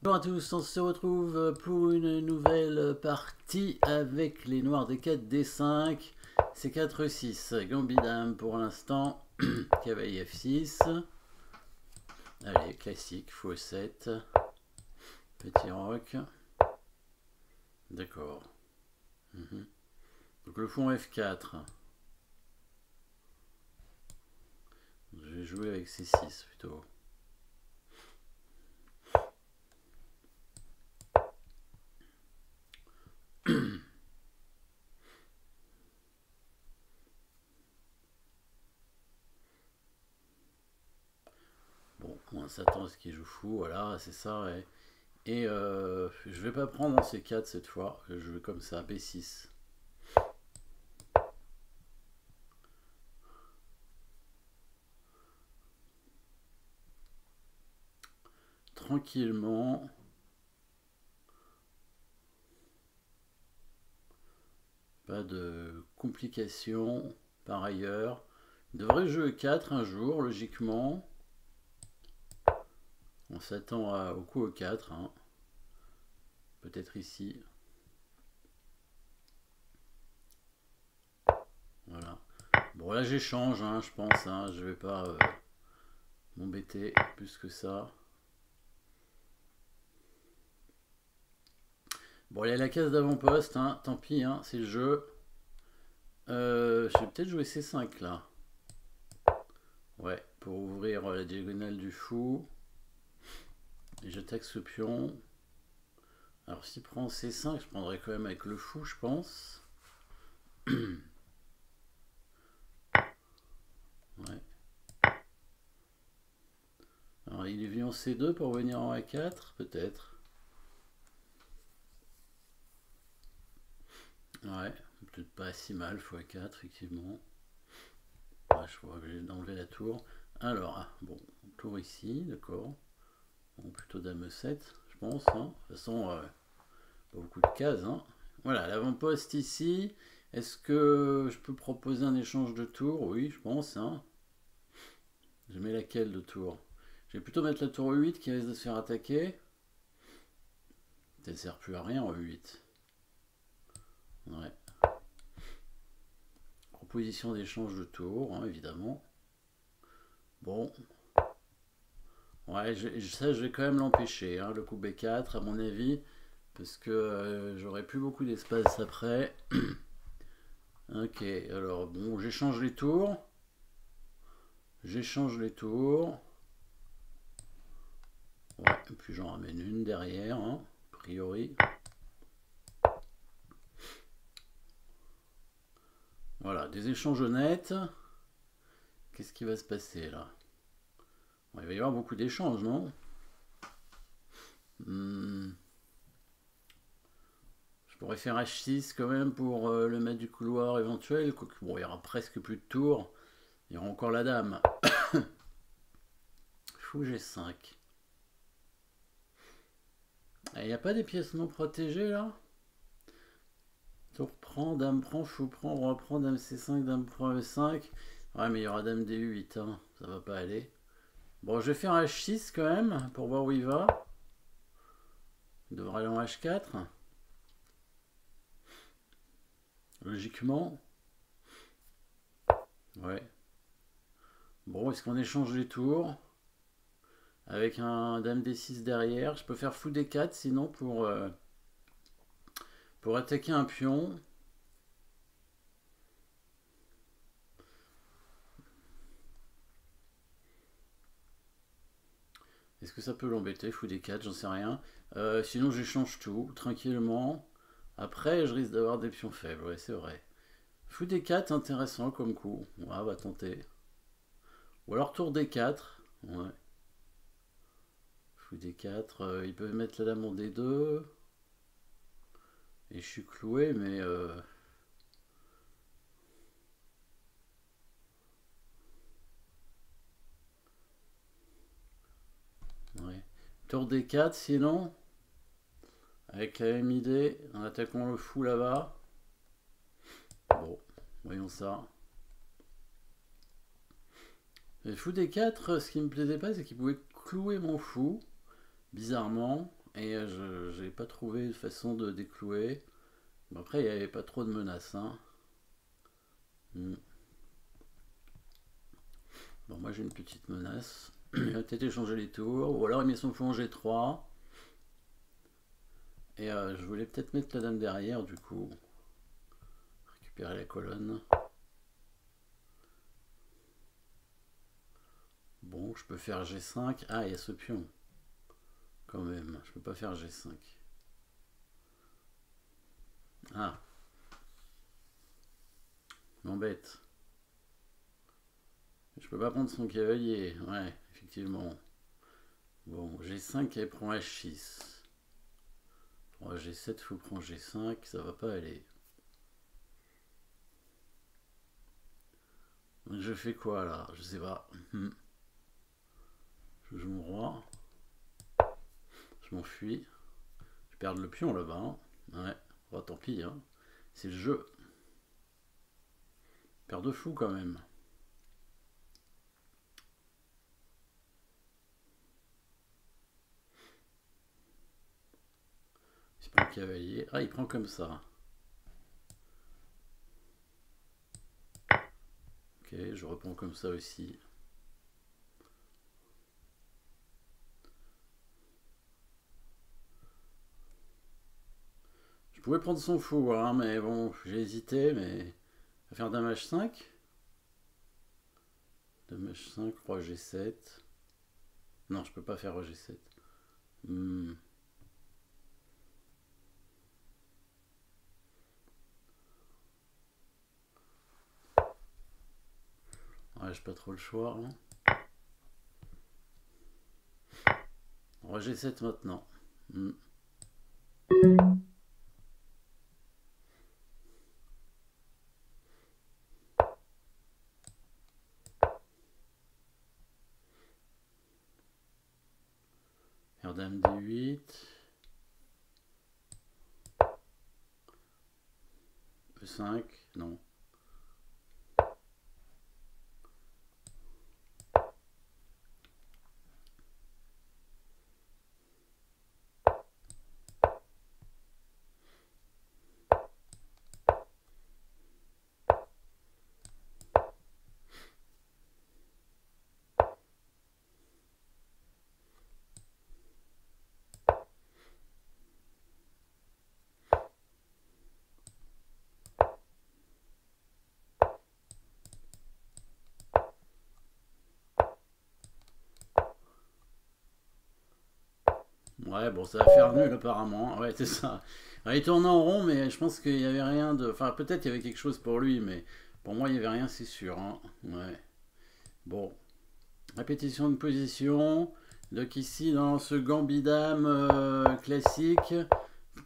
Bonjour à tous, on se retrouve pour une nouvelle partie avec les noirs D4, D5, C4, 6, Gambit-Dame pour l'instant, cavalier F6, allez, classique, faux 7, petit roc, d'accord, donc le fond F4, je vais jouer avec C6 plutôt. Bon, on s'attend à ce qu'il joue fou, voilà, c'est ça, ouais. Et je vais pas prendre en C4 cette fois, je vais comme ça, B6. Tranquillement. Pas de complications par ailleurs. Il devrait jouer 4 un jour, logiquement. On s'attend au coup au 4. Hein. Peut-être ici. Voilà. Bon, là j'échange, hein, je pense. Hein, je vais pas m'embêter plus que ça. Bon, il y a la case d'avant-poste. Hein, tant pis, hein, c'est le jeu. Je vais peut-être jouer C5 là. Ouais, pour ouvrir la diagonale du fou. Et j'attaque ce pion. Alors s'il prend C5, je prendrai quand même avec le fou, je pense. Ouais. Alors il est venu en C2 pour venir en A4, peut-être. Ouais, peut-être pas si mal, x4, effectivement. Ouais, je suis obligé d'enlever la tour. Alors, ah, bon, tour ici, d'accord. Bon, plutôt dame 7, je pense. Hein. De toute façon, pas beaucoup de cases. Hein. Voilà, l'avant-poste ici. Est-ce que je peux proposer un échange de tours? Oui, je pense. Hein. Je mets laquelle de tour? Je vais plutôt mettre la tour E8 qui risque de se faire attaquer. Ça ne sert plus à rien en E8. Ouais. Proposition d'échange de tour, hein, évidemment. Bon. Ouais, ça, je vais quand même l'empêcher, hein, le coup B4, à mon avis, parce que j'aurai plus beaucoup d'espace après. Ok, alors bon, j'échange les tours. J'échange les tours. Ouais, et puis j'en ramène une derrière, hein, a priori. Voilà, des échanges honnêtes. Qu'est-ce qui va se passer là? Bon, il va y avoir beaucoup d'échanges, non? Je pourrais faire H6 quand même pour le mettre du couloir éventuel. Bon, il y aura presque plus de tours. Il y aura encore la dame. Fou G5. Il n'y a pas des pièces non protégées là? Tour prend, dame prend, fou prend, roi prend, dame C5, dame prend E5. Ouais, mais il y aura dame D8, hein. Ça va pas aller. Bon, je vais faire H6 quand même pour voir où il va. Il devrait aller en H4. Logiquement. Ouais. Bon, est-ce qu'on échange les tours? Avec un dame D6 derrière. Je peux faire fou D4 sinon pour attaquer un pion. Est-ce que ça peut l'embêter, fou D4, j'en sais rien. Sinon j'échange tout, tranquillement. Après je risque d'avoir des pions faibles, ouais c'est vrai. Fou D4, intéressant comme coup. Ouais, on va tenter. Ou alors tour D4. Ouais. Fou D4, il peut mettre la dame en D2. Et je suis cloué, mais... Ouais. Tour D4 sinon. Avec la même idée, en attaquant le fou là-bas. Bon, voyons ça. Le fou D4, ce qui me plaisait pas, c'est qu'il pouvait clouer mon fou, bizarrement. Et je n'ai pas trouvé de façon de déclouer. Bon, après, il n'y avait pas trop de menaces. Hein. Hmm. Bon, moi j'ai une petite menace. Il va peut-être échanger les tours. Ou alors il met son fou en G3. Et je voulais peut-être mettre la dame derrière, du coup. Récupérer la colonne. Bon, je peux faire G5. Ah, il y a ce pion. Quand même, je peux pas faire G5. Ah, m'embête. Je peux pas prendre son cavalier. Ouais, effectivement. Bon, G5, elle prend H6. 3 G7, faut prendre G5, ça va pas aller. Je fais quoi là? Je sais pas. Je joue mon roi. Je m'enfuis. Je perds le pion là-bas. Hein. Ouais, oh, tant pis. Hein. C'est le jeu. Paire de fou quand même. Il prend le cavalier. Ah, il prend comme ça. Ok, je reprends comme ça aussi. Je pouvais prendre son fou, hein, mais bon, j'ai hésité, mais... À faire dame H5. Dame H5, roi G7. Non, je peux pas faire roi G7. Ouais, j'ai pas trop le choix. Hein. Roi G7 maintenant. Faire dame D8. E5, non. Ouais, bon, ça va faire nul apparemment. Ouais, c'est ça. Ouais, il tourne en rond, mais je pense qu'il n'y avait rien de. Enfin, peut-être il y avait quelque chose pour lui, mais pour moi, il n'y avait rien, c'est sûr. Hein. Ouais. Bon. Répétition de position. Donc, ici, dans ce gambit-dame classique,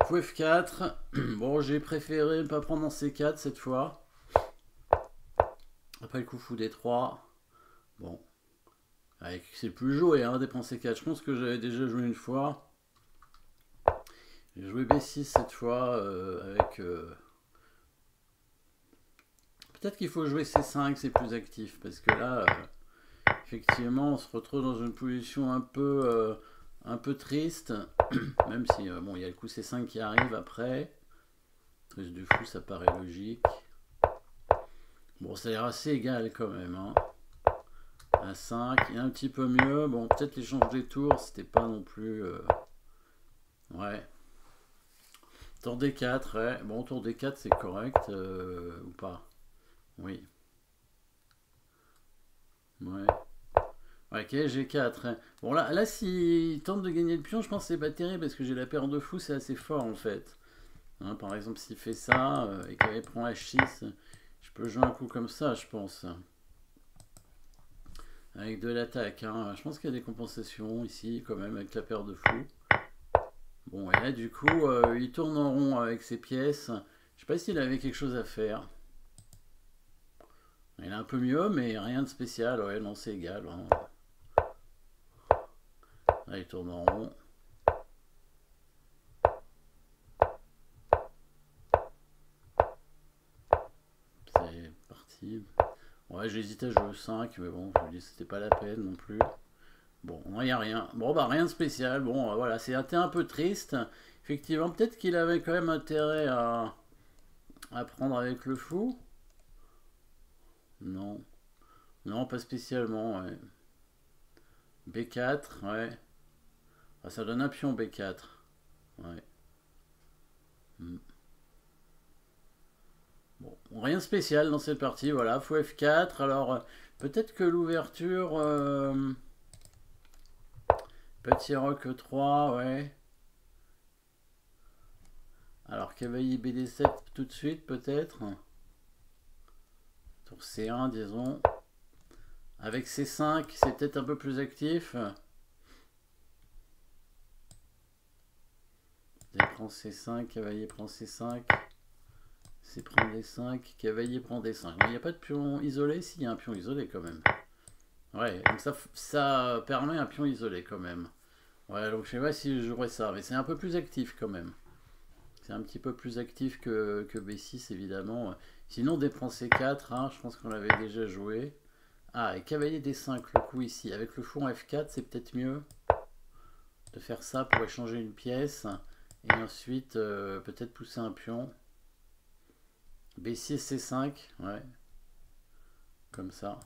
coup F4. Bon, j'ai préféré ne pas prendre en C4 cette fois. Après le coup fou D3. Bon. C'est plus joué, hein, des C4. Je pense que j'avais déjà joué une fois. J'ai joué B6 cette fois avec... Peut-être qu'il faut jouer C5, c'est plus actif. Parce que là, effectivement, on se retrouve dans une position un peu triste. Même si, bon, il y a le coup C5 qui arrive après. Triste du fou, ça paraît logique. Bon, ça a l'air assez égal quand même. Hein. À 5, il est un petit peu mieux. Bon, peut-être l'échange des tours, c'était pas non plus... Ouais. Tour D4, ouais. Bon, tour D4, c'est correct ou pas? Oui. Ouais. Ok, G4. Hein. Bon, là s'il tente de gagner le pion, je pense que c'est pas terrible parce que j'ai la paire de fou, c'est assez fort en fait. Hein, par exemple, s'il fait ça et qu'il prend H6, je peux jouer un coup comme ça, je pense. Avec de l'attaque. Hein. Je pense qu'il y a des compensations ici, quand même, avec la paire de fou. Bon, et là, du coup, il tourne en rond avec ses pièces. Je sais pas s'il avait quelque chose à faire. Il est un peu mieux, mais rien de spécial. Ouais, non, c'est égal. Hein. Là, il tourne en rond. C'est parti. Ouais, j'ai hésité à jouer 5, mais bon, je me dis que c'était pas la peine non plus. Bon, il n'y a rien. Bon, bah rien de spécial. Bon, voilà, c'était un peu triste. Effectivement, peut-être qu'il avait quand même intérêt à prendre avec le fou. Non. Non, pas spécialement, ouais. B4, ouais. Ah, ça donne un pion B4. Ouais. Hmm. Bon, rien de spécial dans cette partie, voilà. Fou F4. Alors, peut-être que l'ouverture... Petit roc E3, ouais. Alors, cavalier BD7 tout de suite, peut-être. Tour C1, disons. Avec C5, c'est peut-être un peu plus actif. D prend C5, cavalier prend C5. C prend D5, cavalier prend D5. Mais il n'y a pas de pion isolé? Si, il y a un pion isolé quand même. Ouais, donc ça permet un pion isolé quand même. Ouais, donc je sais pas si je jouerais ça, mais c'est un peu plus actif quand même. C'est un petit peu plus actif que B6 évidemment. Sinon D prend C4, hein, je pense qu'on l'avait déjà joué. Ah, et cavalier D5 le coup ici. Avec le fou en F4, c'est peut-être mieux de faire ça pour échanger une pièce. Et ensuite, peut-être pousser un pion. B6, C5, ouais. Comme ça.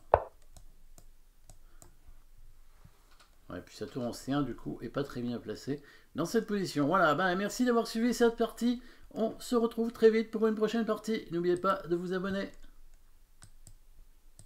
Ouais, puis sa tour en C1 du coup est pas très bien placée dans cette position. Voilà, ben, merci d'avoir suivi cette partie. On se retrouve très vite pour une prochaine partie. N'oubliez pas de vous abonner.